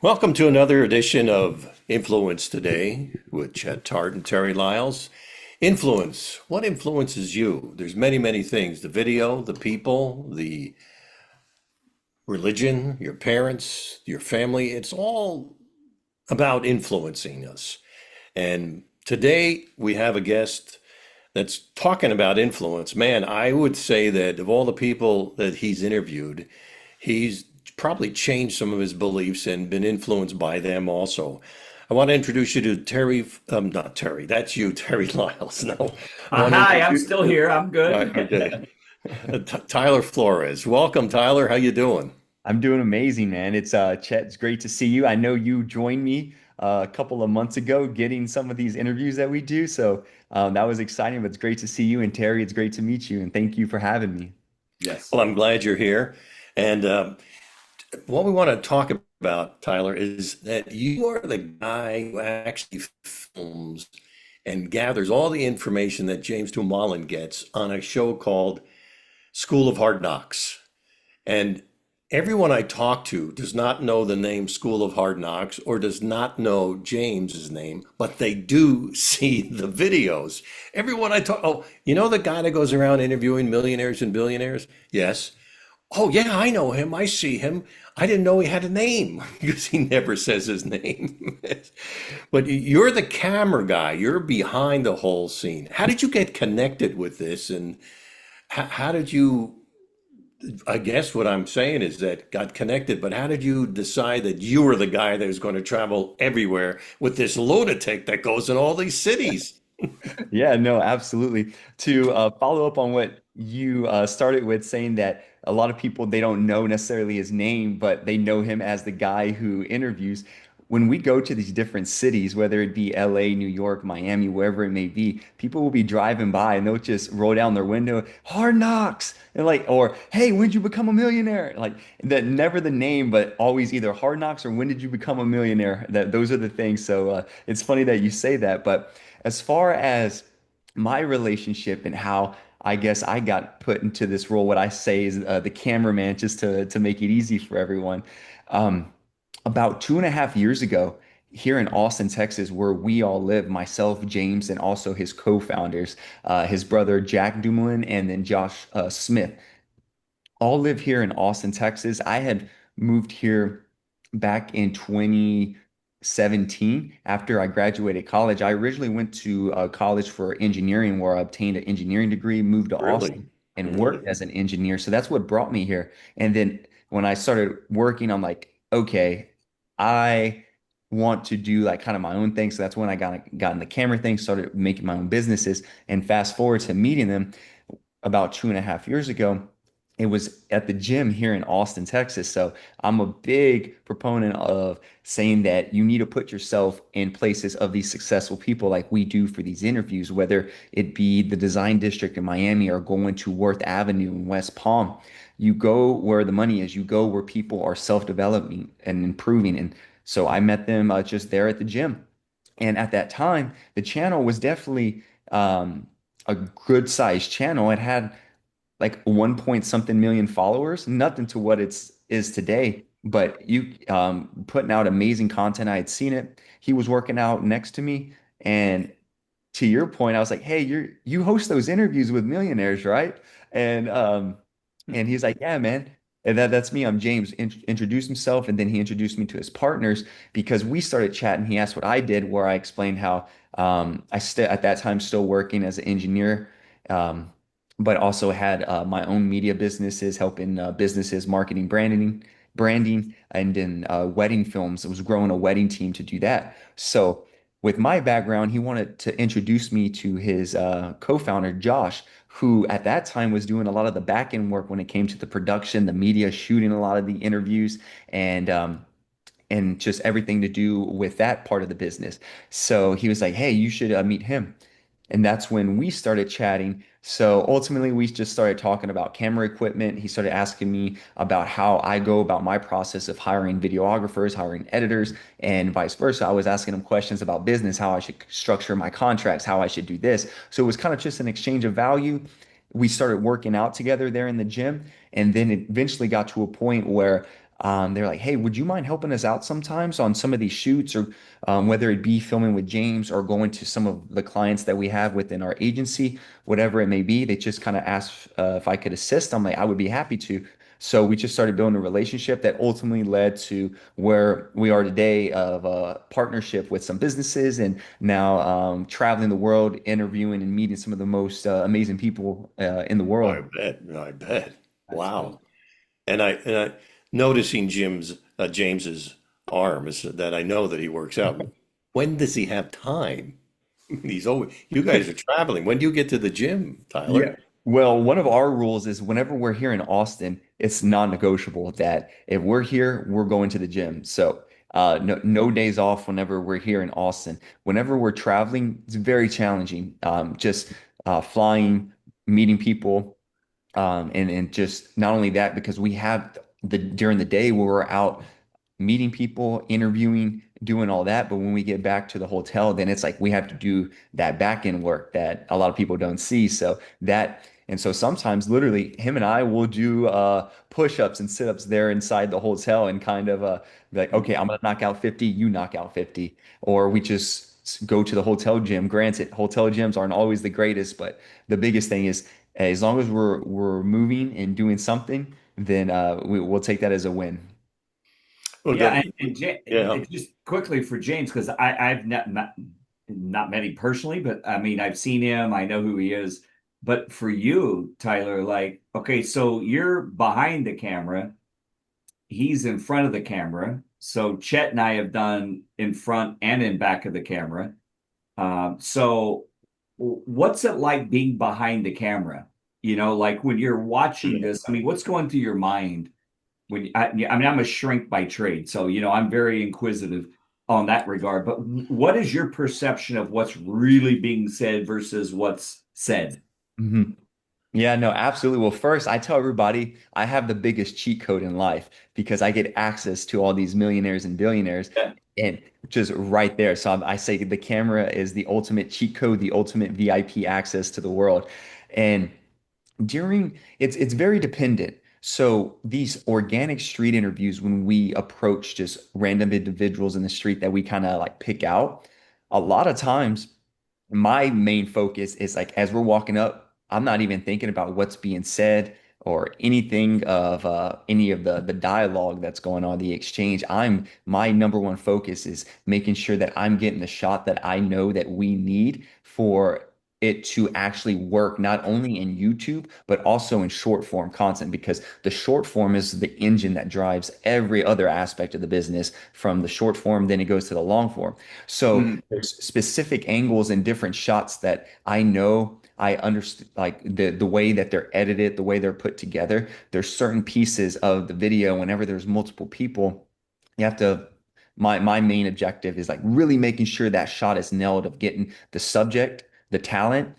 Welcome to another edition of Influence Today with Chet Tart and Terry Lyles. Influence. What influences you? There's many, many things. The video, the people, the religion, your parents, your family. It's all about influencing us. And today we have a guest that's talking about influence. Man, I would say that of all the people that he's interviewed, he's probably changed some of his beliefs and been influenced by them also. I want to introduce you to Terry, not Terry, that's you, Terry Lyles. No, I want to Hi, I'm introduce, still here. I'm okay, good. Tyler Flores. Welcome, Tyler. How you doing? I'm doing amazing, man. It's Chet, it's great to see you. I know you joined me a couple of months ago getting some of these interviews that we do. So that was exciting, but it's great to see you. And Terry, it's great to meet you. And thank you for having me. Yes. Well, I'm glad you're here. And what we want to talk about, Tyler, is that you are the guy who actually films and gathers all the information that James Dumoulin gets on a show called School of Hard Knocks. And everyone I talk to does not know the name School of Hard Knocks or does not know James's name, but they do see the videos. Everyone I talk, oh, you know the guy that goes around interviewing millionaires and billionaires? Yes. Oh, yeah, I know him. I see him. I didn't know he had a name because he never says his name. But you're the camera guy. You're behind the whole scene. How did you get connected with this? And how did you, I guess what I'm saying is that got connected, but how did you decide that you were the guy that was going to travel everywhere with this lunatic that goes in all these cities? Yeah, no, absolutely. To follow up on what you started with saying that a lot of people they don't know necessarily his name, but they know him as the guy who interviews. When we go to these different cities, whether it be LA, New York, Miami, wherever it may be, people will be driving by and they'll just roll down their window, hard knocks, and like, or hey, when did you become a millionaire? Like that, never the name, but always either hard knocks or when did you become a millionaire? That those are the things. So it's funny that you say that, but as far as my relationship and how I guess I got put into this role, what I say is the cameraman, just to make it easy for everyone. Um, about 2.5 years ago, here in Austin, Texas, where we all live, myself, James, and also his co-founders, his brother Jack Dumoulin, and then Josh Smith all live here in Austin, Texas. I had moved here back in 2017 after I graduated college. I originally went to college for engineering, where I obtained an engineering degree, moved to Really? Austin, and Mm. worked as an engineer. So that's what brought me here. And then when I started working, I'm like, okay, I want to do like kind of my own thing. So that's when I got in the camera thing, started making my own businesses. And fast forward to meeting them about 2.5 years ago, it was at the gym here in Austin, Texas. So I'm a big proponent of saying that you need to put yourself in places of these successful people like we do for these interviews, whether it be the design district in Miami or going to Worth Avenue in West Palm. You go where the money is, you go where people are self-developing and improving. And so I met them just there at the gym. And at that time, the channel was definitely a good sized channel. It had like 1 point something million followers, nothing to what it's is today. But you putting out amazing content. I had seen it. He was working out next to me, and to your point, I was like, "Hey, you host those interviews with millionaires, right?" And he's like, "Yeah, man." And that's me. I'm James. Introduced himself, and then he introduced me to his partners because we started chatting. He asked what I did, where I explained how I st at that time still working as an engineer, um, but also had my own media businesses, helping businesses marketing, branding, and in wedding films. I was growing a wedding team to do that. So with my background, he wanted to introduce me to his co-founder, Josh, who at that time was doing a lot of the back end work when it came to the production, the media, shooting a lot of the interviews, and just everything to do with that part of the business. So he was like, "Hey, you should meet him." And that's when we started chatting. So ultimately, we just started talking about camera equipment. He started asking me about how I go about my process of hiring videographers, hiring editors, and vice versa. I was asking him questions about business, how I should structure my contracts, how I should do this. So it was kind of just an exchange of value. We started working out together there in the gym. And then it eventually got to a point where They're like, hey, would you mind helping us out sometimes on some of these shoots, or whether it be filming with James or going to some of the clients that we have within our agency, whatever it may be. They just kind of asked if I could assist. I'm like, I would be happy to. So we just started building a relationship that ultimately led to where we are today of a partnership with some businesses, and now traveling the world, interviewing and meeting some of the most amazing people in the I world. bet. I bet. That's Wow. cool. And I noticing James's arms that I know that he works out. When does he have time? He's always, you guys are traveling. When do you get to the gym, Tyler? Yeah. Well, one of our rules is whenever we're here in Austin, it's non-negotiable that if we're here, we're going to the gym. So no days off whenever we're here in Austin. Whenever we're traveling, it's very challenging. Just flying, meeting people. And just not only that, because we have the during the day where we're out meeting people, interviewing, doing all that. But when we get back to the hotel, then it's like we have to do that back end work that a lot of people don't see. And so sometimes literally him and I will do push-ups and sit-ups there inside the hotel and kind of be like, okay, I'm gonna knock out 50, you knock out 50. Or we just go to the hotel gym. Granted, hotel gyms aren't always the greatest, but the biggest thing is as long as we're moving and doing something, then we'll take that as a win. Well, Yeah, that, yeah. and just quickly for James, because I've not met him personally, but I mean I've seen him, I know who he is. But for you, Tyler, like, okay, so you're behind the camera, he's in front of the camera. So Chet and I have done in front and in back of the camera. So what's it like being behind the camera? You know, like when you're watching this, I mean, what's going through your mind when I mean, I'm a shrink by trade, so I'm very inquisitive on that regard. But what is your perception of what's really being said versus what's said? Mhm. Yeah, no, absolutely. Well, first, I tell everybody I have the biggest cheat code in life because I get access to all these millionaires and billionaires Yeah. and just right there. So I say the camera is the ultimate cheat code, the ultimate VIP access to the world. And during it's very dependent. So these organic street interviews, when we approach just random individuals in the street that we kind of like pick out, a lot of times my main focus is like as we're walking up, I'm not even thinking about what's being said or anything of any of the dialogue that's going on, the exchange. My number one focus is making sure that I'm getting the shot that I know that we need for it to actually work not only in YouTube but also in short form content, because the short form is the engine that drives every other aspect of the business. From the short form, then it goes to the long form. So Mhm. there's specific angles and different shots that I know I understand, like the way that they're edited, the way they're put together. There's certain pieces of the video, whenever there's multiple people, you have to, my main objective is like really making sure that shot is nailed of getting the subject, the talent,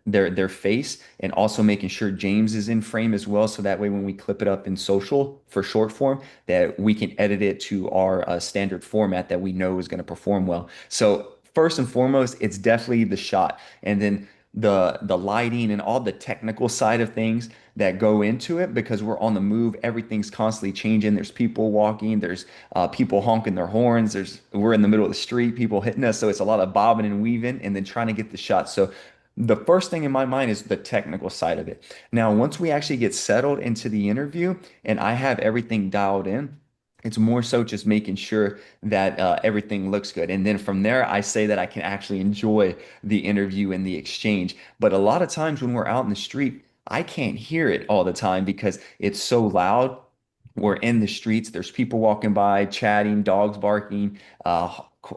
their face, and also making sure James is in frame as well. So that way, when we clip it up in social for short form, that we can edit it to our standard format that we know is going to perform well. So first and foremost, it's definitely the shot, and then the lighting and all the technical side of things that go into it, because we're on the move. Everything's constantly changing. There's people walking. There's people honking their horns. We're in the middle of the street. People hitting us. So it's a lot of bobbing and weaving, and then trying to get the shot. So the first thing in my mind is the technical side of it. Now, once we actually get settled into the interview and I have everything dialed in, it's more so just making sure that everything looks good. And then from there, I say that I can actually enjoy the interview and the exchange. But a lot of times when we're out in the street, I can't hear it all the time because it's so loud. We're in the streets, there's people walking by, chatting, dogs barking.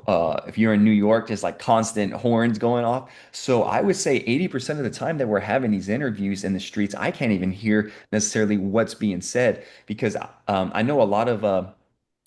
If you're in New York, there's like constant horns going off. So I would say 80% of the time that we're having these interviews in the streets, I can't even hear necessarily what's being said, because I know a lot of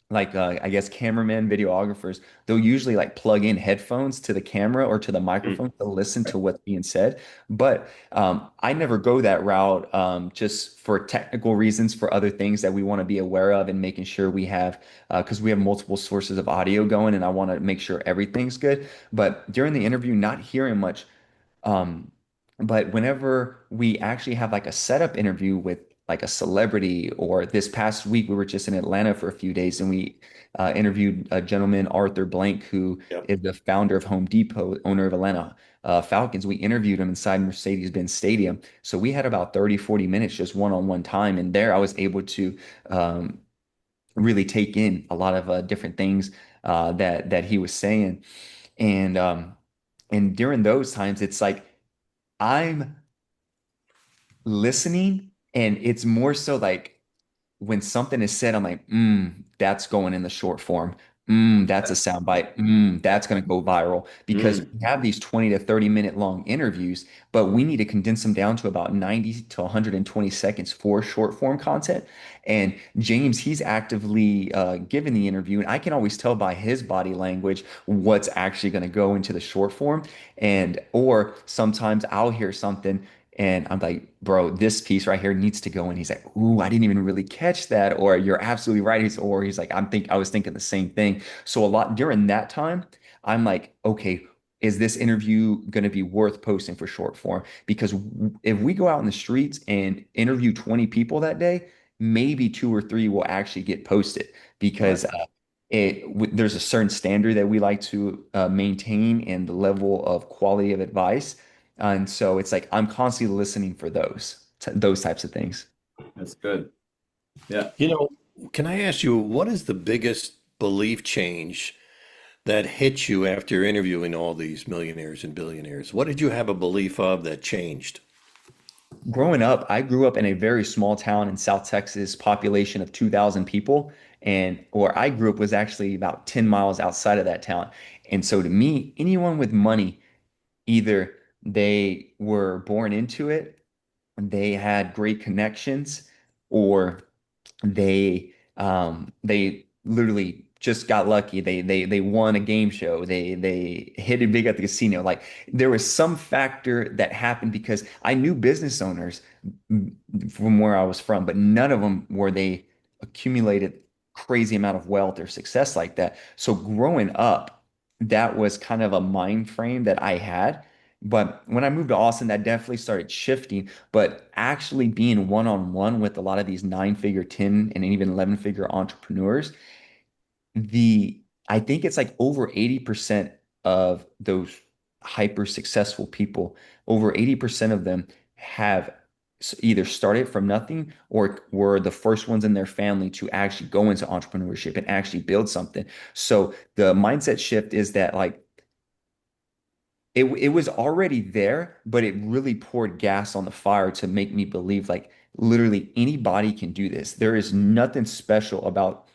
I guess cameramen, videographers, they'll usually like plug in headphones to the camera or to the Mm. microphone to listen to what's being said. But I never go that route, just for technical reasons, for other things that we want to be aware of, and making sure we have, because we have multiple sources of audio going, and I want to make sure everything's good. But during the interview, not hearing much, um, but whenever we actually have like a setup interview with like a celebrity. Or this past week, we were just in Atlanta for a few days and we interviewed a gentleman, Arthur Blank, who Yep. is the founder of Home Depot, owner of Atlanta Falcons. We interviewed him inside Mercedes-Benz Stadium. So we had about 30, 40 minutes just one-on-one time. And there I was able to um, really take in a lot of different things that he was saying. And during those times, it's like I'm listening, and it's more so like when something is said, I'm like, that's going in the short form. That's a soundbite. That's going to go viral because Mm, we have these 20 to 30-minute long interviews, but we need to condense them down to about 90 to 120 seconds for short form content. And James, he's actively giving the interview, and I can always tell by his body language what's actually going to go into the short form. And, or sometimes I'll hear something and I'm like, bro, this piece right here needs to go in. He's like, ooh, I didn't even really catch that. Or you're absolutely right. Or he's like, I was thinking the same thing. So a lot during that time, I'm like, okay, is this interview going to be worth posting for short form? Because if we go out in the streets and interview 20 people that day, maybe two or three will actually get posted right. because there's a certain standard that we like to maintain and the level of quality of advice. And so it's like I'm constantly listening for those types of things. That's good. Yeah. You know, can I ask you, what is the biggest belief change that hit you after interviewing all these millionaires and billionaires? What did you have a belief of that changed? Growing up, I grew up in a very small town in South Texas, population of 2,000 people. And where I grew up was actually about 10 miles outside of that town. And so to me, anyone with money, either they were born into it, they had great connections, or they literally just got lucky. They won a game show. They hit it big at the casino. Like there was some factor that happened because I knew business owners from where I was from, but none of them were they accumulated crazy amount of wealth or success like that. So growing up, that was kind of a mind frame that I had. But when I moved to Austin, that definitely started shifting. But actually being one on one with a lot of these nine-figure, 10, and even 11-figure entrepreneurs, the I think it's like over 80% of those hyper successful people, over 80% of them have either started from nothing or were the first ones in their family to actually go into entrepreneurship and actually build something. So the mindset shift is that like it was already there, but it really poured gas on the fire to make me believe like literally anybody can do this. There is nothing special about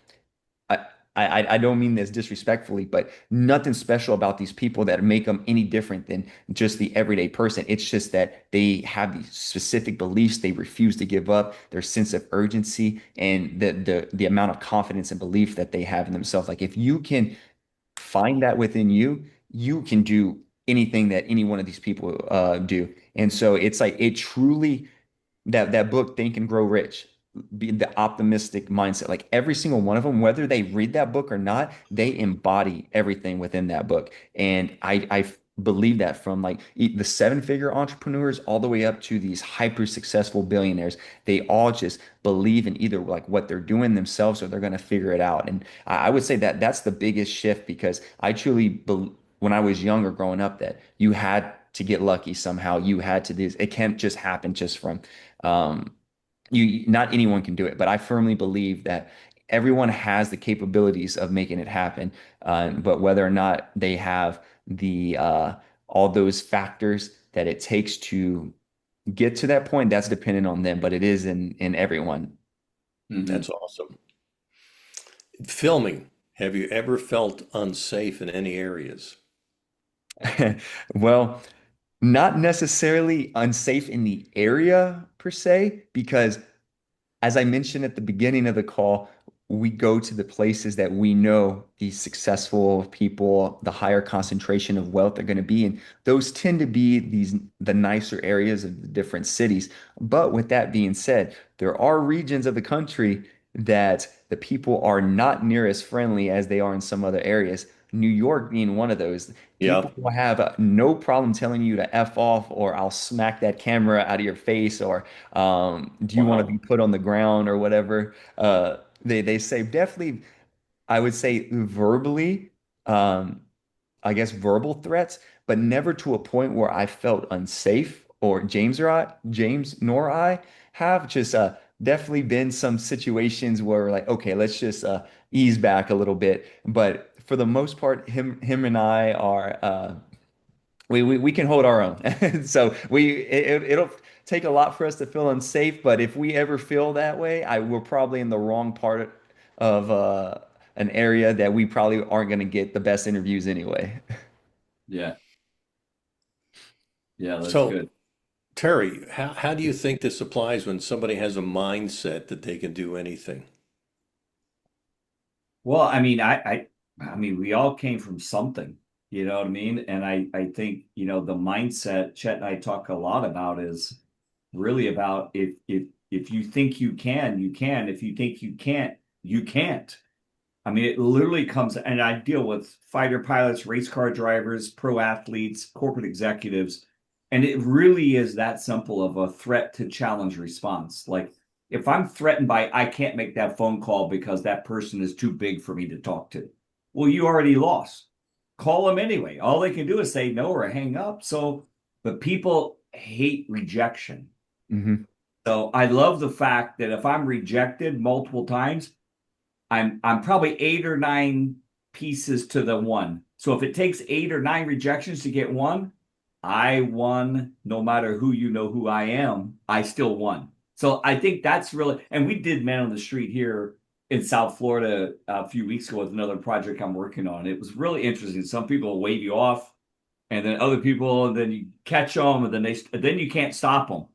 I I don't mean this disrespectfully, but nothing special about these people that make them any different than just the everyday person. It's just that they have these specific beliefs they refuse to give up, their sense of urgency, and the amount of confidence and belief that they have in themselves. Like if you can find that within you, you can do anything that any one of these people do. And so it's like it truly that book Think and Grow Rich, be the optimistic mindset. Like every single one of them, whether they read that book or not, they embody everything within that book. And I believe that from like the seven-figure entrepreneurs all the way up to these hyper successful billionaires, they all just believe in either like what they're doing themselves or they're going to figure it out. And I would say that that's the biggest shift because I truly believe when I was younger growing up that you had to get lucky somehow. You had to do this. It can't just happen just from um, not anyone can do it, but I firmly believe that everyone has the capabilities of making it happen. But whether or not they have the all those factors that it takes to get to that point, that's dependent on them. But it is in everyone. Hmm. That's awesome. Filming. Have you ever felt unsafe in any areas? Well, not necessarily unsafe in the area per se, because as I mentioned at the beginning of the call, we go to the places that we know these successful people, the higher concentration of wealth are going to be in. Those tend to be the nicer areas of the different cities. But with that being said, there are regions of the country that the people are not near as friendly as they are in some other areas. New York being one of those. People Yep. will have no problem telling you to F off, or I'll smack that camera out of your face, or do you want to be Wow. put on the ground or whatever. They say definitely, I would say verbally, um, I guess verbal threats, but never to a point where I felt unsafe, or James nor I have just definitely been some situations where we're like, okay, let's just ease back a little bit. But for the most part, him and I are we can hold our own. So it'll take a lot for us to feel unsafe, but if we ever feel that way, we're probably in the wrong part of an area that we probably aren't going to get the best interviews anyway. Yeah. Yeah, that's So, good. Terry, how do you think this applies when somebody has a mindset that they can do anything? Well, I mean, we all came from something, you know what I mean? And I think, the mindset Chet and I talk a lot about is really about if you think you can, you can. If you think you can't, you can't. I mean, it literally comes, and I deal with fighter pilots, race car drivers, pro athletes, corporate executives, and it really is that simple of a threat to challenge response. Like, if I'm threatened by, I can't make that phone call because that person is too big for me to talk to. Well, you already lost. Call them anyway. All they can do is say no or hang up. So, but people hate rejection. Hmm. So I love the fact that if I'm rejected multiple times, I'm probably 8 or 9 pieces to the one. So if it takes 8 or 9 rejections to get one, I won. No matter who you know who I am, I still won. So I think that's really, and we did Man on the Street here in South Florida a few weeks ago with another project I'm working on. It was really interesting. Some people wave you off, and then other people, and then you catch them, and then you can't stop them,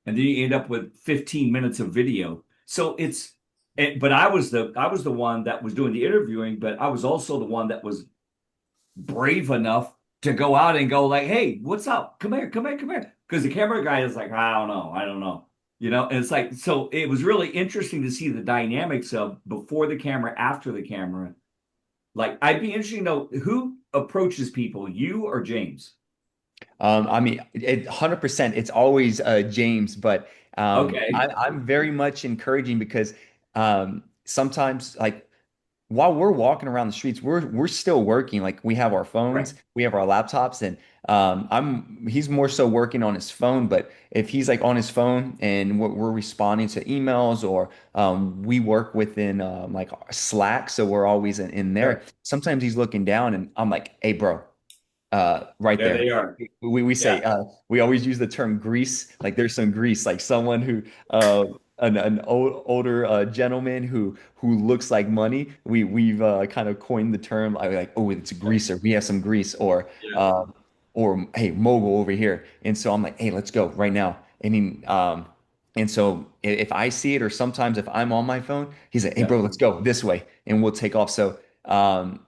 and then you end up with 15 minutes of video. So but I was the one that was doing the interviewing, but I was also the one that was brave enough to go out and go like, "Hey, what's up? Come here, come here, come here." Because the camera guy is like, I don't know, and it's like, so it was really interesting to see the dynamics of before the camera, after the camera. Like, I'd be interested to know who approaches people, you or James. I mean, 100%, it's always James, but Okay. I'm very much encouraging because sometimes, like, while we're walking around the streets, we're still working. Like, we have our Right. phones, we have our laptops, and he's more so working on his phone. But if he's like on his phone and we're responding to emails, or we work within like Slack, so we're always in there. Sure. Sometimes he's looking down, and I'm like, "Hey, bro, right There there." they are. We Yeah. say we always use the term grease. Like, there's some grease, like someone who an older gentleman who looks like money. We've kind of coined the term, like, oh, it's a greaser. We have some grease, Yeah. uh, or hey, mogul over here. And so I'm like, hey, let's go right now. I mean, and so if I see it, or sometimes if I'm on my phone, he's like, hey, Yeah. bro, let's go this way, and we'll take off. So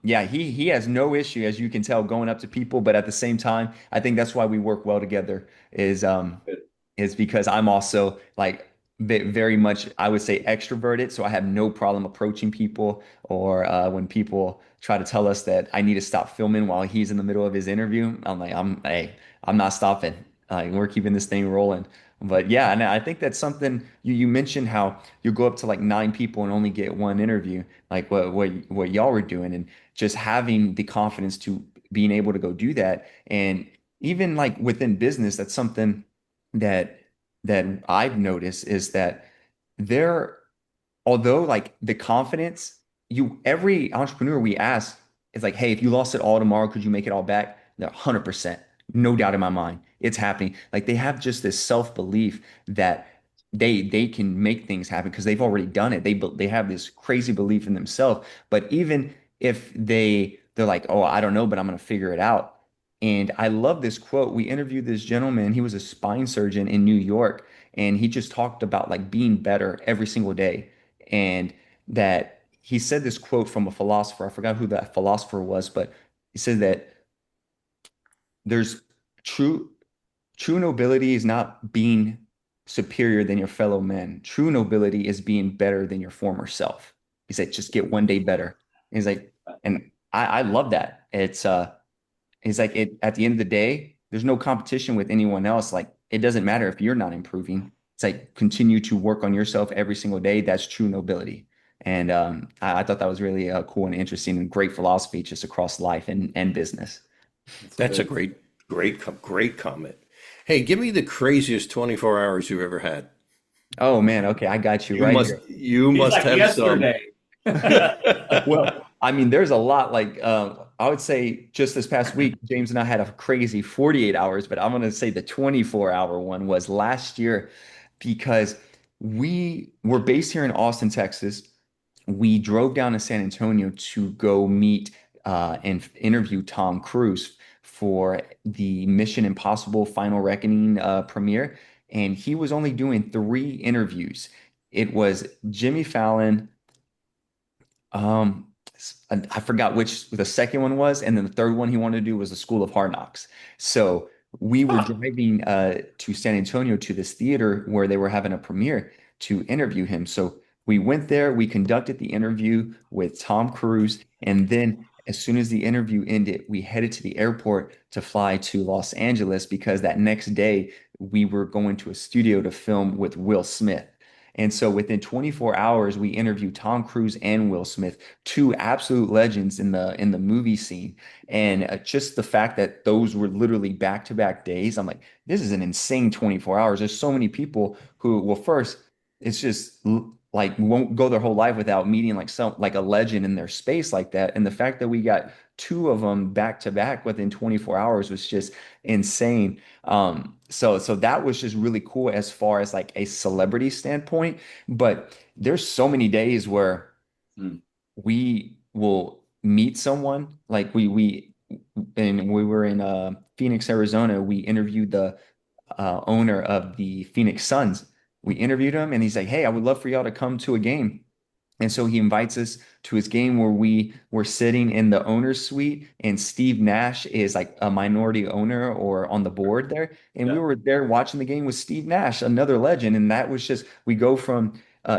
yeah, he has no issue, as you can tell, going up to people, but at the same time, I think that's why we work well together, Good. is because I'm also like very much, I would say, extroverted. So I have no problem approaching people, or when people try to tell us that I need to stop filming while he's in the middle of his interview, I'm like, hey, I'm not stopping. We're keeping this thing rolling. But yeah, and I think that's something you mentioned, how you go up to like 9 people and only get one interview, like what y'all were doing, and just having the confidence to being able to go do that. And even like within business, that's something that I've noticed, is that there, although like the confidence, every entrepreneur we ask is like, hey, if you lost it all tomorrow, could you make it all back? They're 100%, no doubt in my mind, it's happening. Like, they have just this self-belief that they can make things happen because they've already done it. They have this crazy belief in themselves. But even if they're like, oh, I don't know, but I'm gonna figure it out. And I love this quote. We interviewed this gentleman. He was a spine surgeon in New York, and he just talked about like being better every single day. And that he said this quote from a philosopher. I forgot who that philosopher was, but he said that there's true true nobility is not being superior than your fellow men. True nobility is being better than your former self. He said, just get one day better. And he's like, and I love that. It's like at the end of the day, there's no competition with anyone else. Like it doesn't matter if you're not improving. It's like continue to work on yourself every single day. That's true nobility. And I thought that was really cool and interesting and great philosophy just across life and business. That's That's a good. great comment. Hey, give me the craziest 24 hours you've ever had. Oh man, okay, I got you You right must here. you He's must like have some. yesterday. Well, I mean, there's a lot. Like, I would say just this past week, James and I had a crazy 48 hours, but I'm going to say the 24-hour one was last year because we were based here in Austin, Texas. We drove down to San Antonio to go meet and interview Tom Cruise for the Mission Impossible Final Reckoning premiere. And he was only doing three interviews. It was Jimmy Fallon. I forgot which the second one was, and then the third one he wanted to do was the School of Hard Knocks. So we were driving to San Antonio to this theater where they were having a premiere to interview him. So we went there, we conducted the interview with Tom Cruise, and then as soon as the interview ended, we headed to the airport to fly to Los Angeles because that next day we were going to a studio to film with Will Smith. And so within 24 hours, we interviewed Tom Cruise and Will Smith, two absolute legends in the movie scene. And just the fact that those were literally back-to-back days, I'm like, this is an insane 24 hours. There's so many people who, well, first, it's just like won't go their whole life without meeting like some like a legend in their space like that. And the fact that we got two of them back to back within 24 hours was just insane. So that was just really cool as far as like a celebrity standpoint. But there's so many days where Hmm. we will meet someone like we and we were in Phoenix, Arizona. We interviewed the owner of the Phoenix Suns. We interviewed him, and he's like, "Hey, I would love for y'all to come to a game." And so he invites us to his game where we were sitting in the owner's suite, and Steve Nash is like a minority owner or on the board there. And we Yeah. were there watching the game with Steve Nash, another legend. And that was just we go from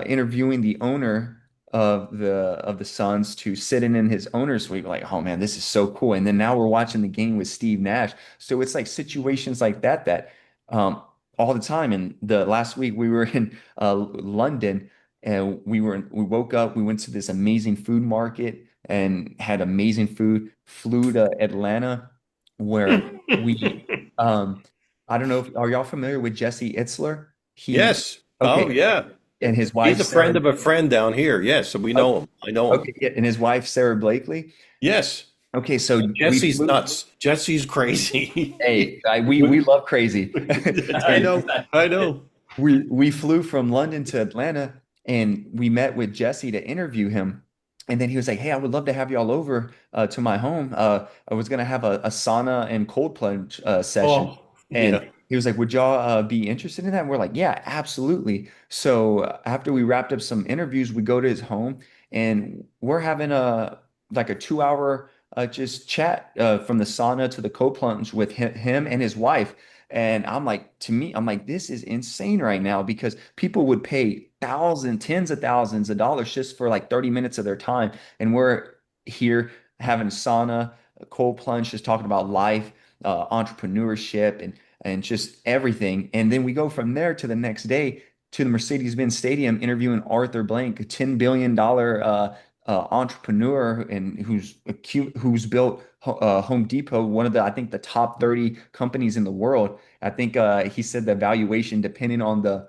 interviewing the owner of the Suns to sitting in his owner's suite, like, oh man, this is so cool. And then now we're watching the game with Steve Nash. So it's like situations like that that um, all the time. And the last week we were in London and we woke up, we went to this amazing food market and had amazing food, flew to Atlanta where we I don't know if are y'all familiar with Jesse Itzler? He Yes. Oh, okay, yeah. and his He's wife a friend Sarah of a friend down here. Yes, so we oh, know him. I know him. okay, yeah, and his wife Sarah Blakely. Yes. Okay, so we Jesse's flew. nuts. Jesse's crazy. Hey, we love crazy. I And know. I know. we flew from London to Atlanta and we met with Jesse to interview him. And then he was like, "Hey, I would love to have y'all over to my home. I was gonna have a sauna and cold plunge session." Oh, And yeah. he was like, "Would y'all be interested in that?" And we're like, "Yeah, absolutely." So after we wrapped up some interviews, we go to his home and we're having a like a 2 hour just chat from the sauna to the cold plunge with him and his wife. And I'm like, to me, I'm like, this is insane right now because people would pay thousands, tens of thousands of dollars just for like 30 minutes of their time. And we're here having sauna, a cold plunge, just talking about life, entrepreneurship, and just everything. And then we go from there to the next day to the Mercedes-Benz Stadium interviewing Arthur Blank, a $10 billion entrepreneur and who's built Home Depot, one of the I think the top 30 companies in the world. I think he said the valuation, depending on the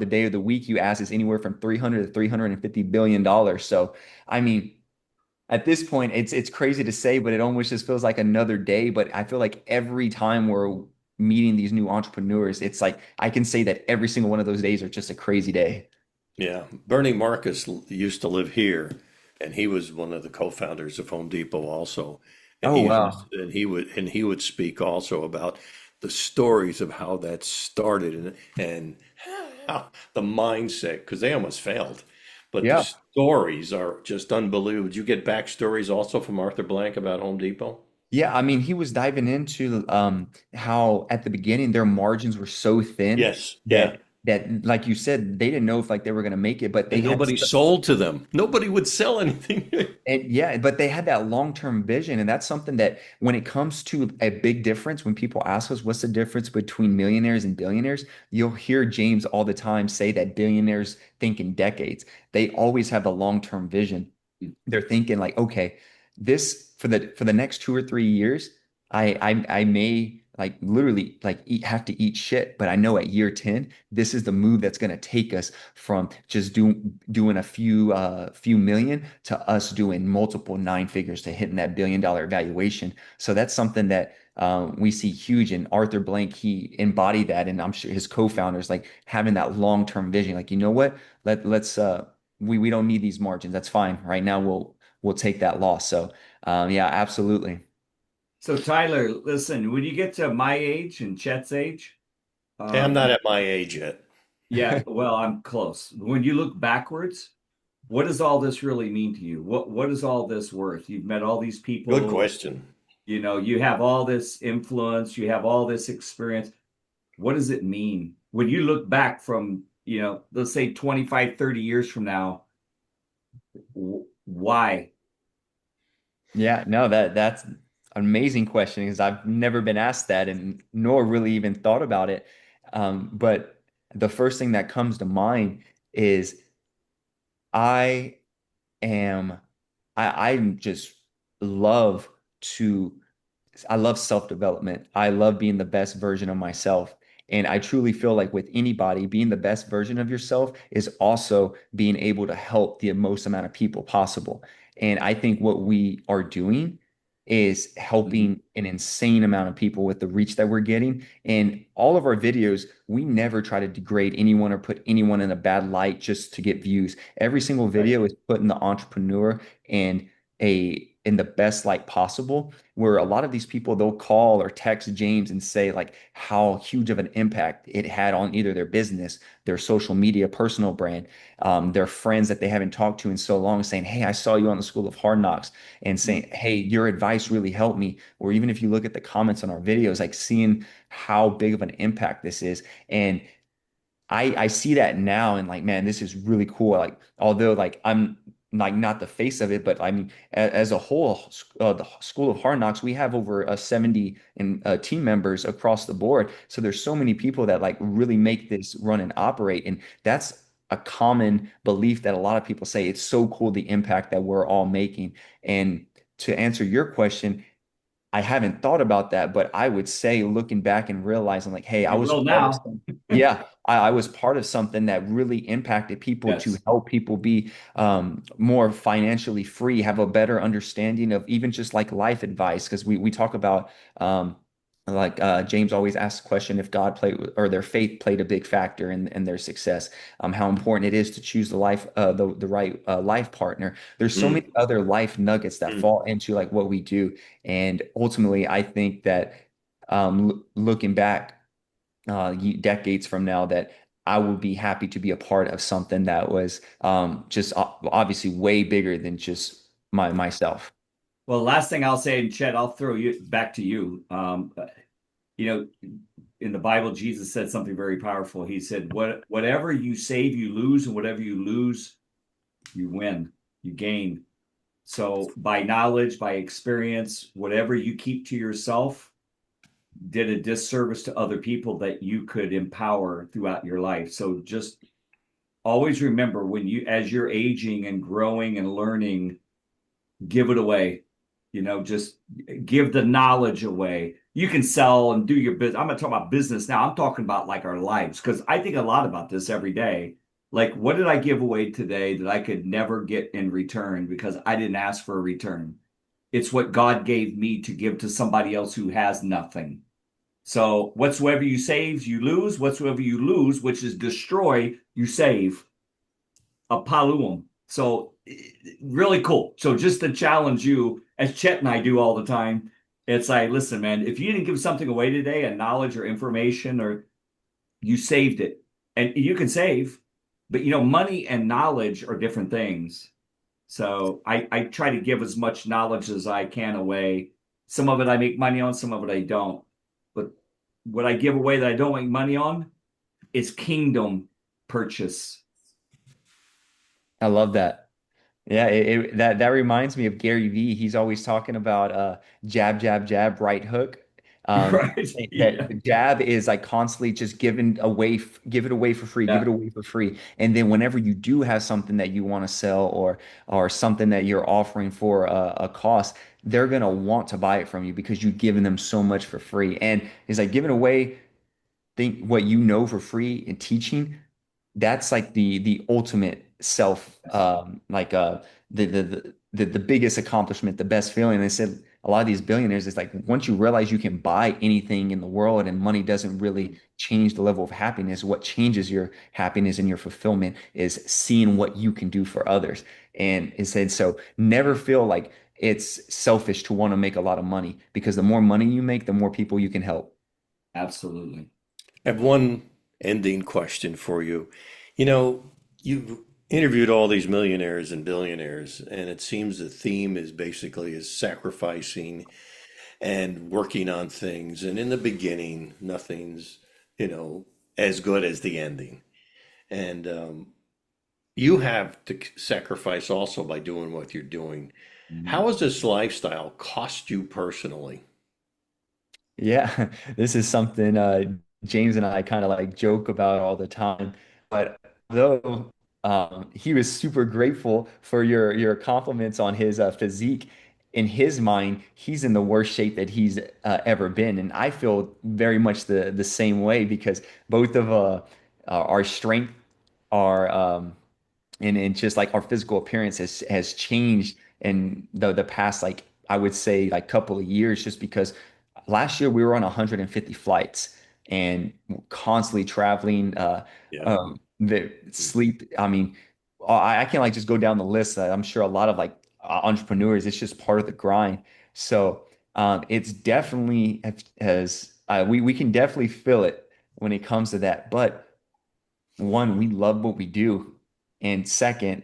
day of the week you ask, is anywhere from 300 to 350 billion dollars. So, I mean, at this point, it's crazy to say, but it almost just feels like another day. But I feel like every time we're meeting these new entrepreneurs, it's like I can say that every single one of those days are just a crazy day. Yeah. Bernie Marcus used to live here, and he was one of the co-founders of Home Depot also. And Oh he wow. and he would speak also about the stories of how that started and how the mindset, because they almost failed. But the Yeah. stories are just unbelievable. Did you get backstories also from Arthur Blank about Home Depot? Yeah, I mean, he was diving into how at the beginning their margins were so thin Yes. that Yeah. that, like you said, they didn't know if like they were going to make it, but they And had nobody sold to them. Nobody would sell anything. and yeah, but they had that long-term vision. And that's something that when it comes to a big difference, when people ask us what's the difference between millionaires and billionaires, you'll hear James all the time say that billionaires think in decades. They always have a long-term vision. They're thinking like, okay, this for the next 2 or 3 years, I may like literally like have to eat shit, but I know at year 10, this is the move that's going to take us from just doing a few million to us doing multiple nine figures to hitting that billion-dollar valuation. So that's something that we see huge. And Arthur Blank, he embodied that, and I'm sure his co-founders like having that long-term vision. Like, you know what? Let's we don't need these margins. That's fine. Right now, we'll take that loss. So yeah, absolutely. So Tyler, listen, when you get to my age and Chet's age, Hey, I'm not you, at my age yet. yeah, well, I'm close. When you look backwards, what does all this really mean to you? What is all this worth? You've met all these Good people, question. you have all this influence, you have all this experience. What does it mean when you look back from, let's say 25, 30 years from now? Why? Yeah, no, that's an amazing question because I've never been asked that and nor really even thought about it. But the first thing that comes to mind is I am I'm just love to I love self-development. I love being the best version of myself. And I truly feel like with anybody, being the best version of yourself is also being able to help the most amount of people possible. And I think what we are doing is Mhm. helping an insane amount of people with the reach that we're getting. And all of our videos, we never try to degrade anyone or put anyone in a bad light just to get views. Every single Right. video is putting the entrepreneur in in the best light possible, where a lot of these people they'll call or text James and say like how huge of an impact it had on either their business, their social media, personal brand, their friends that they haven't talked to in so long, saying, "Hey, I saw you on the School of Hard Knocks," and saying, "Hey, your advice really helped me." Or even if you look at the comments on our videos, like seeing how big of an impact this is, and I see that now and like, man, this is really cool. Like, although like I'm like not the face of it, but I mean, as a whole, the School of Hard Knocks, we have over 70 team members across the board. So there's so many people that like really make this run and operate, and that's a common belief that a lot of people say it's so cool the impact that we're all making. And to answer your question, I haven't thought about that, but I would say looking back and realizing like, hey, I You was will part of now. some, yeah, I was part of something that really impacted people to Yes. help people be more financially free, have a better understanding of even just like life advice. Because we talk about like James always asks the question if God played or their faith played a big factor in their success, how important it is to choose the right life partner. There's so Mm, many other life nuggets that mm. fall into like what we do. And ultimately, I think that looking back decades from now, that I would be happy to be a part of something that was just obviously way bigger than just myself. Well, last thing I'll say, and Chet, I'll throw you back to you. You know, in the Bible, Jesus said something very powerful. He said, whatever you save, you lose, and whatever you lose, you win, you gain." So by knowledge, by experience, whatever you keep to yourself did a disservice to other people that you could empower throughout your life. So just always remember when as you're aging and growing and learning, give it away. Just give the knowledge away. You can sell and do your business. I'm not talking about business now. I'm talking about like our lives because I think a lot about this every day. Like, what did I give away today that I could never get in return because I didn't ask for a return? It's what God gave me to give to somebody else who has nothing. So, whatsoever you save, you lose. Whatsoever you lose, which is destroy, you save a paluum. So really cool. So just to challenge you, as Chet and I do all the time, it's like, listen, man, if you didn't give something away today, a knowledge or information, or you saved it, and you can save, but money and knowledge are different things. So I try to give as much knowledge as I can away. Some of it I make money on, some of it I don't. But what I give away that I don't make money on, it's kingdom purchase. I love that. Yeah, that reminds me of Gary Vee. He's always talking about jab, jab, jab, right hook. Right. That Yeah. the jab is like constantly just giving away, give it away for free, give it Yeah. away for free. And then whenever you do have something that you want to sell or something that you're offering for a cost, they're gonna want to buy it from you because you've given them so much for free. And it's like giving away think what you know for free and teaching, that's like the ultimate self like the biggest accomplishment, the best feeling. They said a lot of these billionaires is like once you realize you can buy anything in the world and money doesn't really change the level of happiness, what changes your happiness and your fulfillment is seeing what you can do for others. And it said so never feel like it's selfish to want to make a lot of money because the more money you make, the more people you can help. Absolutely. I have one ending question for you. You know, you've interviewed all these millionaires and billionaires, and it seems the theme is basically is sacrificing and working on things. And in the beginning, nothing's, you know, as good as the ending. And you have to sacrifice also by doing what you're doing. How Mhm. has this lifestyle cost you personally? Yeah, this is something James and I kind of like joke about all the time. But though he was super grateful for your compliments on his physique, in his mind, he's in the worst shape that he's ever been, and I feel very much the same way because both of our strength, our and just like our physical appearance has changed in the past like I would say like couple of years just because last year we were on 150 flights and constantly traveling Yeah. the sleep I mean I can't like just go down the list. I'm sure a lot of like entrepreneurs it's just part of the grind. So it's definitely has we can definitely feel it when it comes to that. But one, we love what we do. And second,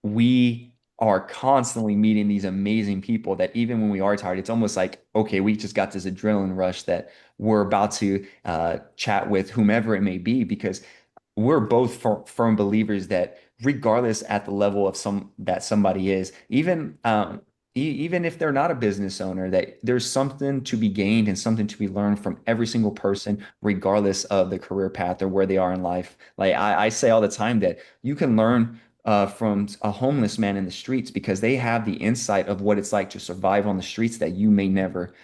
we are constantly meeting these amazing people that even when we are tired, it's almost like, okay, we just got this adrenaline rush that we're about to chat with whomever it may be because we're both firm believers that regardless at the level of somebody is, even even if they're not a business owner, that there's something to be gained and something to be learned from every single person, regardless of the career path or where they are in life. Like I say all the time that you can learn from a homeless man in the streets because they have the insight of what it's like to survive on the streets that you may never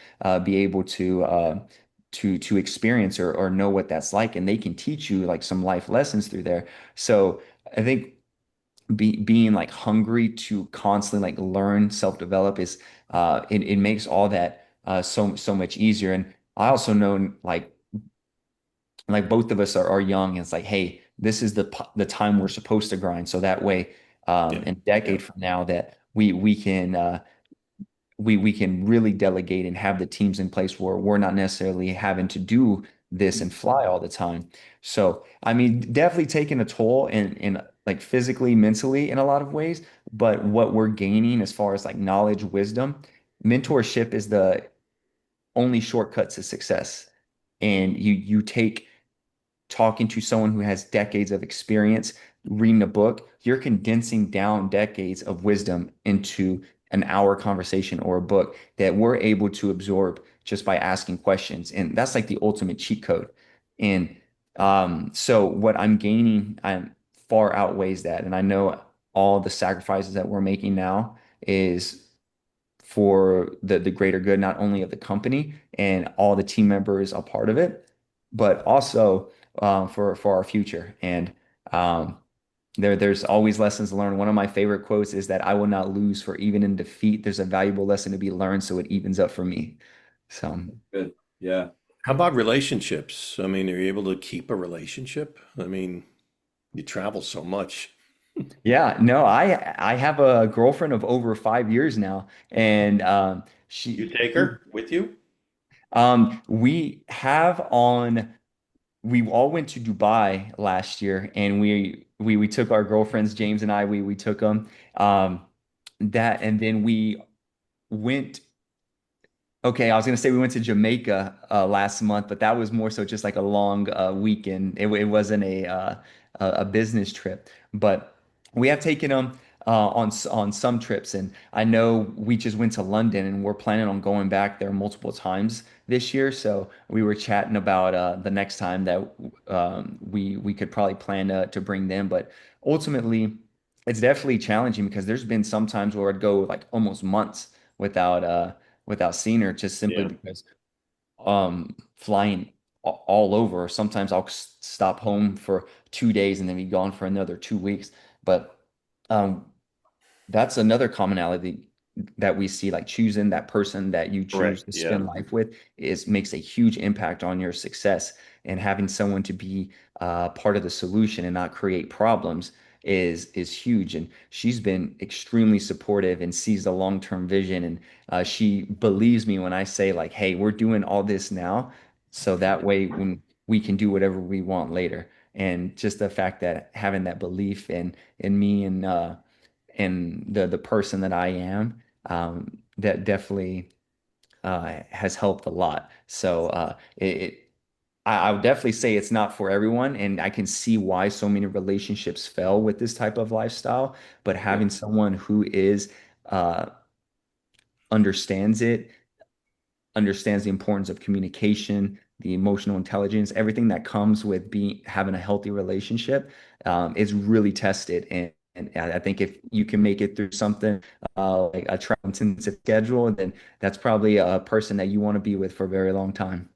be able to experience or know what that's like, and they can teach you like some life lessons through there. So I think being like hungry to constantly like learn, self-develop is it makes all that so much easier. And I also know like both of us are young and it's like hey this is the time we're supposed to grind so that way Yeah. in a Yeah. decade from now that we can we can really delegate and have the teams in place where we're not necessarily having to do this and fly all the time. So, I mean, definitely taking a toll in like physically, mentally in a lot of ways, but what we're gaining as far as like knowledge, wisdom, mentorship is the only shortcut to success. And you take talking to someone who has decades of experience, reading a book, you're condensing down decades of wisdom into an hour conversation or a book that we're able to absorb just by asking questions. And that's like the ultimate cheat code. And so what I'm gaining far outweighs that. And I know all the sacrifices that we're making now is for the greater good, not only of the company and all the team members a part of it, but also for our future. And um, there's always lessons learned. One of my favorite quotes is that I will not lose, for even in defeat, there's a valuable lesson to be learned, so it evens up for me. So Good. Yeah. How about relationships? I mean, are you able to keep a relationship? I mean, you travel so much. yeah, no, I have a girlfriend of over 5 years now, and You take her with you? we have on. We all went to Dubai last year and we took our girlfriends, James and I, we took them. That and then we went Okay, I was gonna say we went to Jamaica last month, but that was more so just like a long weekend. It wasn't a business trip, but we have taken them on some trips, and I know we just went to London, and we're planning on going back there multiple times this year. So we were chatting about the next time that we could probably plan to bring them, but ultimately, it's definitely challenging because there's been some times where I'd go like almost months without without seeing her just simply Yeah. because flying all over. Sometimes I'll stop home for 2 days and then be gone for another 2 weeks. But um, that's another commonality that we see, like choosing that person that you choose Correct. to Yeah. spend life with is makes a huge impact on your success. And having someone to be part of the solution and not create problems is huge. And she's been extremely supportive and sees the long-term vision. And she believes me when I say like, "Hey, we're doing all this now, so that way when we can do whatever we want later." And just the fact that having that belief in me and the person that I am, that definitely has helped a lot. So I would definitely say it's not for everyone, and I can see why so many relationships fail with this type of lifestyle. But Yeah. having someone who is uh, understands it, understands the importance of communication, the emotional intelligence, everything that comes with being having a healthy relationship, is really tested. And I think if you can make it through something like a travel intensive schedule, then that's probably a person that you want to be with for a very long time.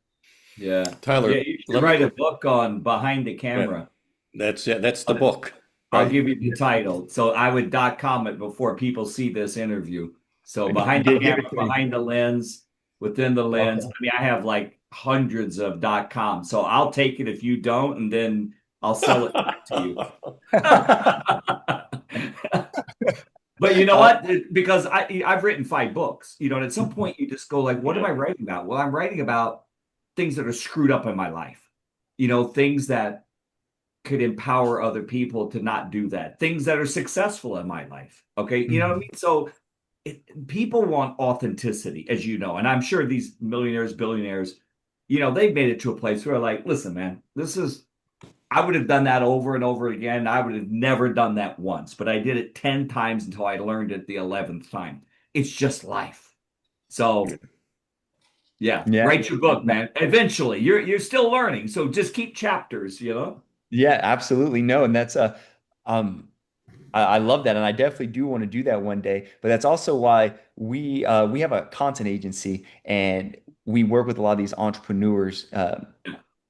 Yeah. Yeah, Tyler, you should let me write a go. book on behind the Right. camera. That's yeah, that's the I'll, book, I'll right? give you the title. So I would .com it before people see this interview. So behind the Give camera, it to me. behind the lens, within the lens. Okay. I mean, I have like hundreds of .com. So I'll take it if you don't, and then I'll sell it back to you. But you know Uh, what? Because I've written 5 books, and at some point you just go like, what am Yeah. I writing about? Well, I'm writing about things that are screwed up in my life. Things that could empower other people to not do that. Things that are successful in my life. Okay, you know what I mhm. mean? So people want authenticity, as you know, and I'm sure these millionaires, billionaires, they've made it to a place where like, listen, man, this is I would have done that over and over again. I would have never done that once, but I did it 10 times until I learned it the 11th time. It's just life. So, yeah, Yeah. write your book, man. Eventually, you're still learning, so just keep chapters. Yeah, absolutely. No, and that's um I love that, and I definitely do want to do that one day. But that's also why we have a content agency, and we work with a lot of these entrepreneurs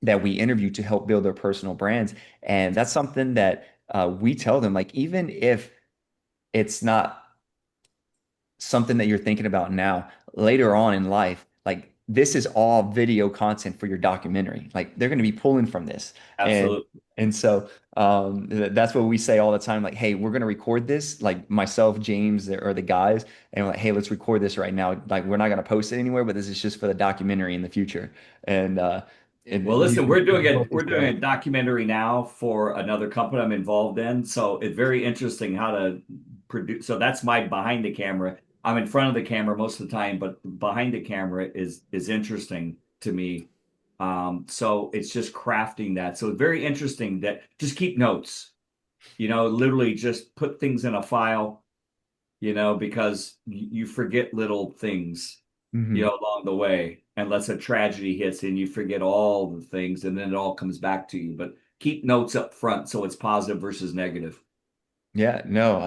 that we interview to help build their personal brands. And that's something that we tell them, like, even if it's not something that you're thinking about now, later on in life, like this is all video content for your documentary. Like they're going to be pulling from this. And Absolutely. and so that's what we say all the time. Like, hey, we're going to record this. Like myself, James, or the guys, and we're like, hey, let's record this right now. Like we're not going to post it anywhere, but this is just for the documentary in the future. And Well, listen, usually we're doing both it. is We're doing a so. documentary now for another company I'm involved in. So it's very interesting how to produce. So that's my behind the camera. I'm in front of the camera most of the time, but behind the camera is interesting to me. So it's just crafting that. So it's very interesting that just keep notes. Literally just put things in a file. Because you forget little things Mhm. along the way, unless a tragedy hits and you forget all the things and then it all comes back to you. But keep notes up front so it's positive versus negative. Yeah, no,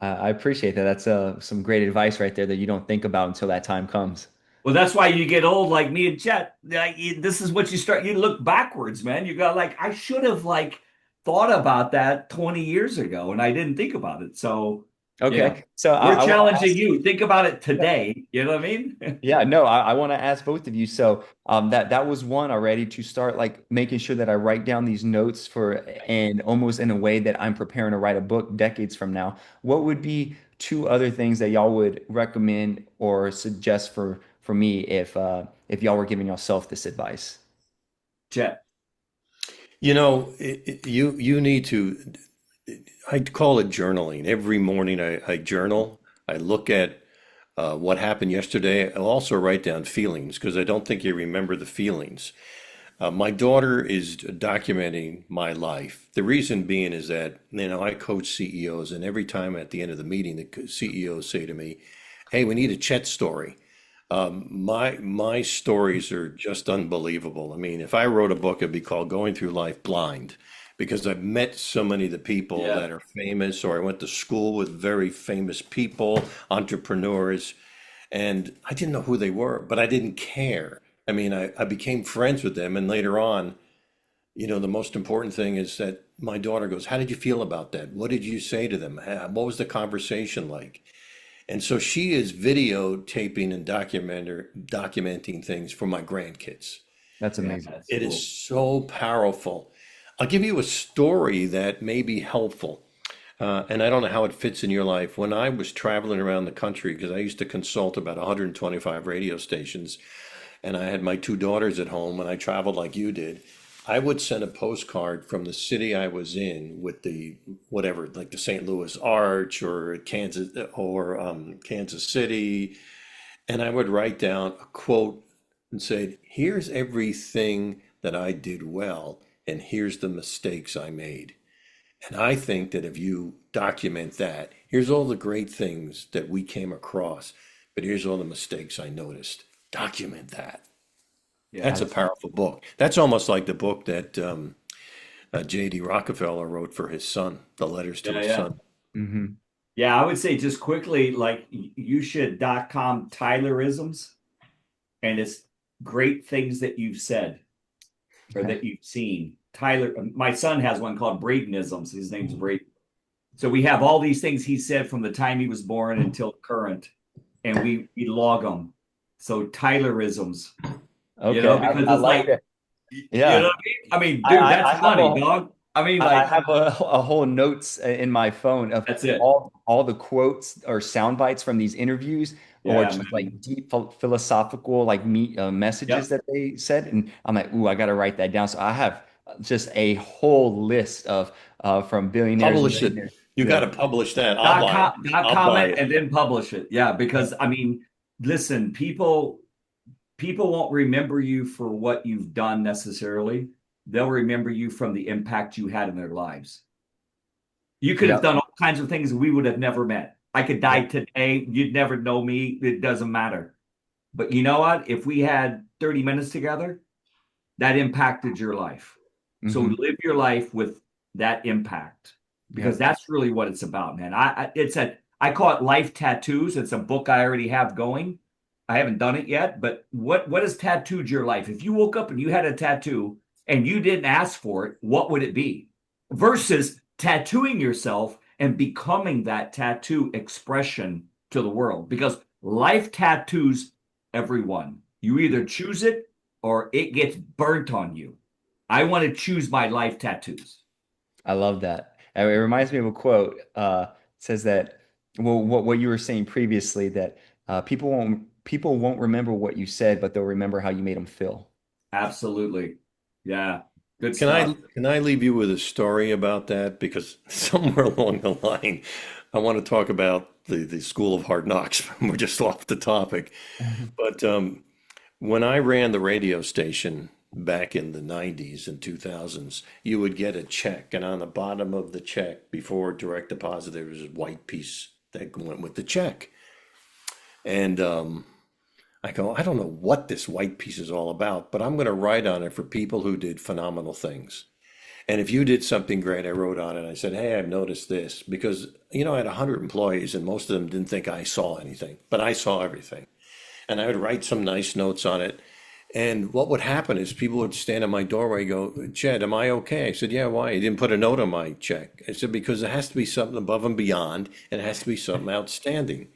I appreciate that. That's some great advice right there that you don't think about until that time comes. Well, that's why you get old like me and Chet. This is what you look backwards, man. You got like, I should have like thought about that 20 years ago and I didn't think about it. So, yeah, Okay, so we're I want to challenging ask. you. Think about it today. You know what I mean? Yeah, no, I want to ask both of you. So that was one already to start like making sure that I write down these notes for and almost in a way that I'm preparing to write a book decades from now. What would be two other things that y'all would recommend or suggest for me if y'all were giving yourself this advice? Chet. You need to. I call it journaling. Every morning I journal. I look at what happened yesterday. I'll also write down feelings because I don't think you remember the feelings. My daughter is documenting my life. The reason being is that, I coach CEOs, and every time at the end of the meeting, the CEOs say to me, "Hey, we need a Chet story." My stories are just unbelievable. I mean, if I wrote a book, it'd be called Going Through Life Blind, because I've met so many of the people Yeah. that are famous, or I went to school with very famous people, entrepreneurs, and I didn't know who they were, but I didn't care. I mean, I became friends with them, and later on, the most important thing is that my daughter goes, "How did you feel about that? What did you say to them? What was the conversation like?" And so she is videotaping and documenting things for my grandkids. That's Yeah, amazing. that's It is cool. so powerful. I'll give you a story that may be helpful. And I don't know how it fits in your life. When I was traveling around the country, because I used to consult about 125 radio stations, and I had my two daughters at home, and I traveled like you did, I would send a postcard from the city I was in with the whatever, like the St. Louis Arch or Kansas City, and I would write down a quote and say, "Here's everything that I did well, and here's the mistakes I made." And I think that if you document that, here's all the great things that we came across, but here's all the mistakes I noticed. Document that. Yeah. That's a powerful book. That's almost like the book that J.D. Rockefeller wrote for his son, the letters to Yeah. his Yeah. son. Hmm. Yeah. I would say just quickly, like you should .com Tylerisms, and it's great things that you've said or Okay. that you've seen. Tyler, my son has one called Bradenisms. His name's Braden. So we have all these things he said from the time he was born until current, and we log them. So Tylerisms, Okay. because I it's like like, that. you know Yeah. what I mean? I mean, dude, I that's have money, dog. I mean, I like, have a whole notes in my phone of that's it. all the quotes or sound bites from these interviews, or Yeah, just like man. deep philosophical like messages Yep. that they said, and I'm like, ooh, I got to write that down. So I have just a whole list of from billionaires and Publish it. millionaires. You got Yeah. to publish that. I'll Dot buy it. com, dot I'll buy comment it. and then publish it. Yeah, because I mean, listen, people won't remember you for what you've done necessarily. They'll remember you from the impact you had in their lives. You could have Yep. done all kinds of things we would have never met. I could Yeah. die today. You'd never know me. It doesn't matter. But you know what? If we had 30 minutes together, that impacted your life. So Hmm. live your life with that impact because Yep. that's really what it's about, man. I call it life tattoos. It's a book I already have going. I haven't done it yet, but what has tattooed your life? If you woke up and you had a tattoo and you didn't ask for it, what would it be? Versus tattooing yourself and becoming that tattoo expression to the world because life tattoos everyone. You either choose it or it gets burnt on you. I want to choose my life tattoos. I love that. And it reminds me of a quote. It says that, well, what you were saying previously, that people won't remember what you said, but they'll remember how you made them feel. Absolutely. Yeah. Good Can I stuff. can I leave you with a story about that? Because somewhere along the line, I want to talk about the School of Hard Knocks. We're just off the topic. But when I ran the radio station back in the 90s and 2000s, you would get a check, and on the bottom of the check, before direct deposit, there was a white piece that went with the check. And I go, I don't know what this white piece is all about, but I'm going to write on it for people who did phenomenal things. And if you did something great, I wrote on it. I said, hey, I've noticed this because, I had 100 employees and most of them didn't think I saw anything, but I saw everything. And I would write some nice notes on it. And what would happen is people would stand at my doorway and go, Jed, am I okay? I said, yeah, why? You didn't put a note on my check. I said, because it has to be something above and beyond, and it has to be something outstanding.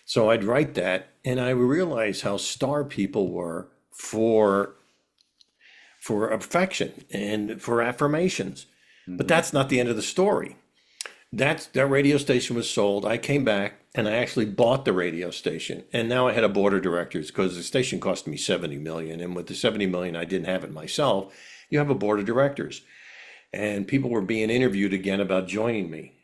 So I'd write that, and I realized how star people were for affection and for affirmations. But Mhm. that's not the end of the story. That radio station was sold. I came back and I actually bought the radio station. And now I had a board of directors because the station cost me 70 million. And with the 70 million, I didn't have it myself. You have a board of directors. And people were being interviewed again about joining me.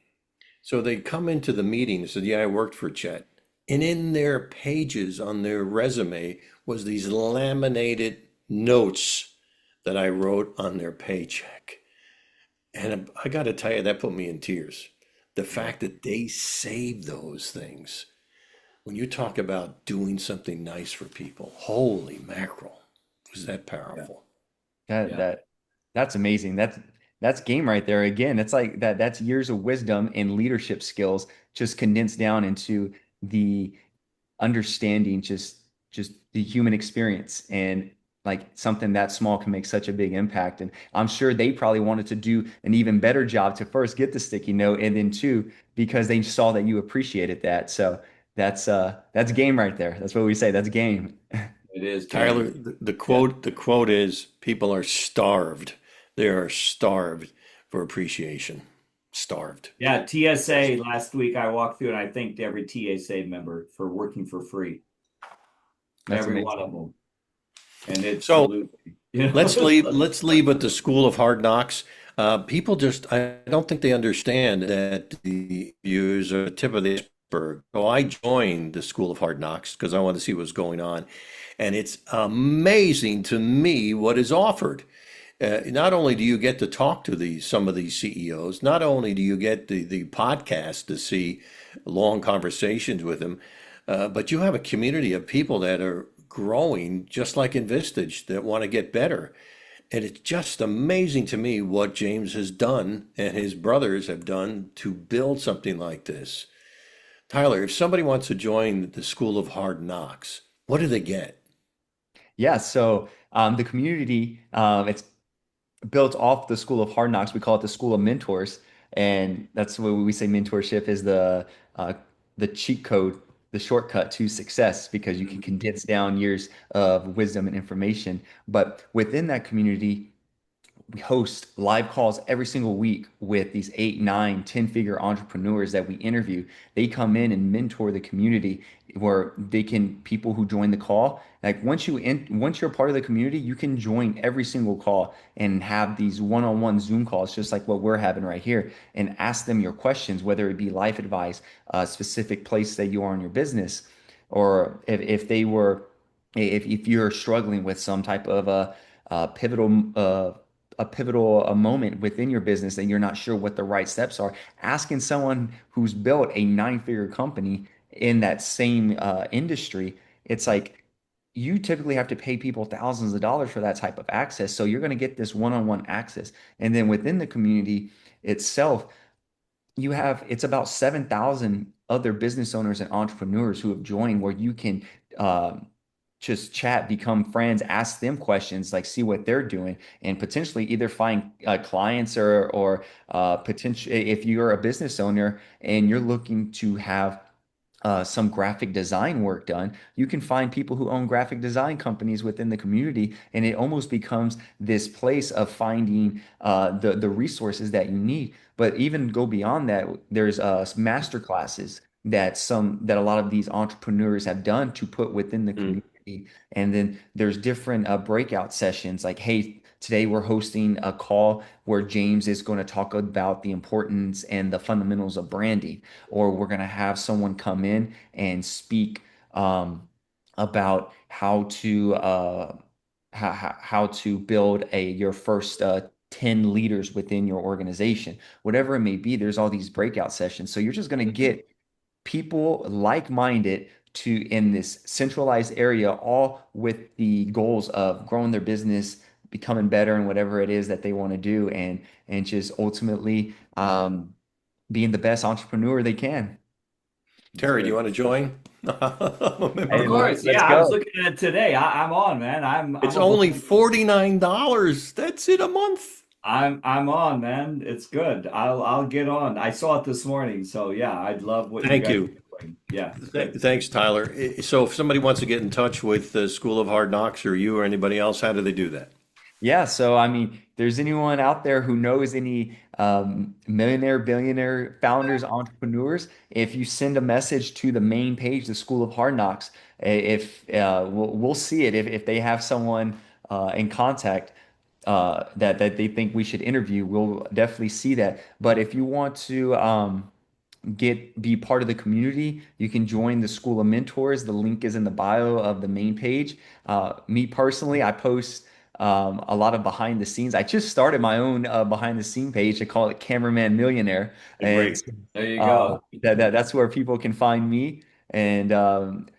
So they come into the meeting and said, yeah, I worked for Chet. And in their pages on their resume was these laminated notes that I wrote on their paycheck. And I got to tell you, that put me in tears. The Yeah. fact that they save those things. When you talk about doing something nice for people, holy mackerel, was that Yeah. powerful? That Yeah. that that's amazing. That's game right there. Again, it's like that that's years of wisdom and leadership skills just condensed down into the understanding just the human experience, and like something that small can make such a big impact. And I'm sure they probably wanted to do an even better job to first get the sticky note, and then two, because they saw that you appreciated that. So that's game right there. That's what we say. That's game. It is Tyler, game. the Yeah. quote is people are starved. They are starved for appreciation. Starved. Yeah. Yes. TSA last week I walked through and I thanked every TSA member for working for free. That's Every one amazing. of them. And it So salute me. You let's know? leave. Let's leave with the School of Hard Knocks. People just, I don't think they understand that the views are the tip of the iceberg. So I joined the School of Hard Knocks because I wanted to see what was going on, and it's amazing to me what is offered. Not only do you get to talk to some of these CEOs, not only do you get the podcast to see long conversations with them, but you have a community of people that are growing just like in Vistage that want to get better. And it's just amazing to me what James has done and his brothers have done to build something like this. Tyler, if somebody wants to join the School of Hard Knocks, what do they get? Yeah, so the community, it's built off the School of Hard Knocks. We call it the School of Mentors, and that's what we say mentorship is uh, the cheat code, the shortcut to success, because you can condense down years of wisdom and information. But within that community, we host live calls every single week with these 8, 9, 10 figure entrepreneurs that we interview. They come in and mentor the community where they can, people who join the call, like once you're part of the community, you can join every single call and have these one-on-one Zoom calls, just like what we're having right here, and ask them your questions, whether it be life advice, a specific place that you are in your business, or if they were, if you're struggling with some type of a pivotal moment within your business and you're not sure what the right steps are, asking someone who's built a 9 figure company in that same industry, it's like you typically have to pay people thousands of dollars for that type of access. So you're going to get this one-on-one access. And then within the community itself, you have it's about 7,000 other business owners and entrepreneurs who have joined where you can just chat, become friends, ask them questions, like see what they're doing, and potentially either find clients or potential if you're a business owner and you're looking to have some graphic design work done, you can find people who own graphic design companies within the community, and it almost becomes this place of finding the resources that you need. But even go beyond that, there's master classes that a lot of these entrepreneurs have done to put within the Mm. community, and then there's different breakout sessions. Like, hey, today we're hosting a call where James is going to talk about the importance and the fundamentals of branding, or we're going to have someone come in and speak about how to build your first 10 leaders within your organization, whatever it may be. There's all these breakout sessions, so you're just going to Mhm. get people like-minded to in this centralized area, all with the goals of growing their business, becoming better in whatever it is that they want to do, and just ultimately being the best entrepreneur they can. That's Terry, do you good. want to join? I'm a Of Hey, member. course. let's Yeah, I was go. looking at it today. I'm on, man. I'm It's a only believer. $49. That's it a month. I'm on, man. It's good. I'll get on. I saw it this morning, so yeah, I'd love what you Thank guys you. are doing. Yeah, good. Thanks, Tyler. So if somebody wants to get in touch with the School of Hard Knocks or you or anybody else, how do they do that? Yeah, so I mean, there's anyone out there who knows any millionaire, billionaire founders, entrepreneurs, if you send a message to the main page, the School of Hard Knocks, if we'll see it if they have someone in contact that they think we should interview, we'll definitely see that. But if you want to be part of the community, you can join the School of Mentors. The link is in the bio of the main page. Me personally, I post a lot of behind the scenes. I just started my own behind the scene page. I call it Cameraman Millionaire, and Great. There you go. that's where people can find me. And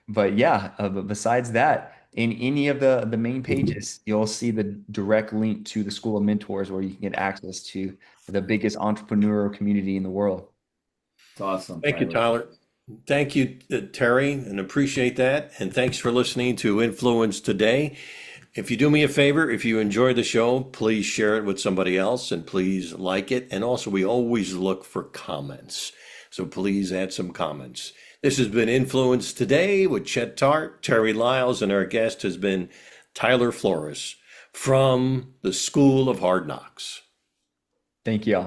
but yeah, but besides that, in any of the main pages, you'll see the direct link to the School of Mentors, where you can get access to the biggest entrepreneurial community in the world. It's awesome, Thank you, Tyler. Tyler. Thank you, Terry, and appreciate that. And thanks for listening to Influence Today. If you do me a favor, if you enjoy the show, please share it with somebody else and please like it. And also, we always look for comments. So please add some comments. This has been Influence Today with Chet Tart, Terry Lyles, and our guest has been Tyler Flores from the School of Hard Knocks. Thank you all.